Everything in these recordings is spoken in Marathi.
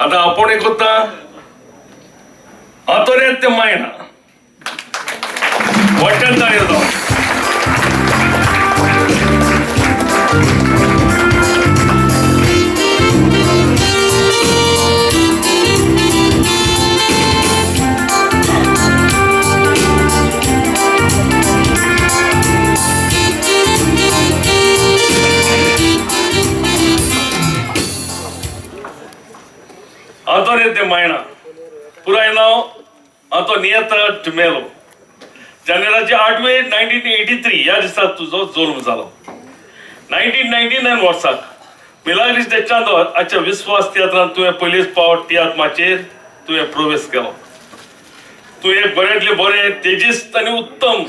आता आपण एक होता आतोऱ्यात ते मायना वाट्यांचा येतो आतोऱ्यात मायना पुराय नाव आतो नियता मेलो जानेवारीचे 8 1983 या दिसाक तुझो जल्म जालो 1999 वर्साक मिलाग्रीस देशांत आजच्या विश्वास तियात्रांत तुवें पयलीच पावट तियात्रमाचेर तुवें प्रवेश केलो तूं एक बऱ्यांतले बरें तेजिस्त आनी उत्तम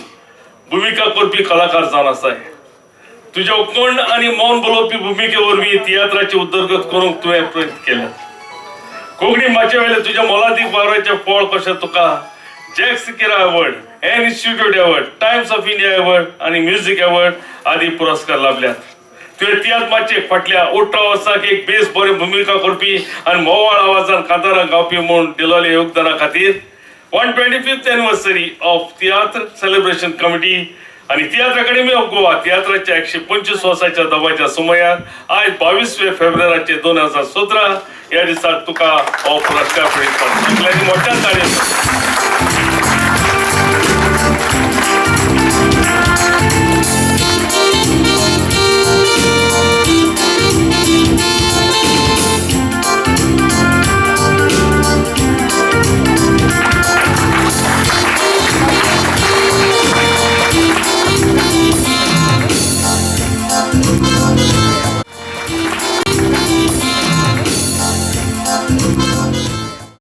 भुमिका करपी कलाकार जावन आसाय तुज्या उकोण आनी मौन बलोवपी भुमिके वरवीं तियात्राची उदरगत करूंक तुवें प्रयत्न केले कोंकणी भाशे वेले तुझ्या मोलादीक वावराचे फळ कशें तुका जॅक सिकेरा अवॉर्ड एन institute award times of India award आणि म्युझिक अवॉर्ड आदी पुरस्कार लाभल्यात तुवें तियात्राचे फाटल्या 18 वर्साक एक बेस बरी भूमिका करपी आणि मोवाळ आवाजान कांतारां गावपी म्हूण दिलेल्या योगदाना खातीर 125th anniversary of tiatr celebration committee आणि तियात्र अकॅडमी ऑफ गोवा तियात्राच्या 125 वर्साच्या दबाच्या सुमयार आज 22 फेब्रुवारीचे 2017 या दिसाक तुका हो पुरस्कार फाटल्यान मोठ्या ताळयेन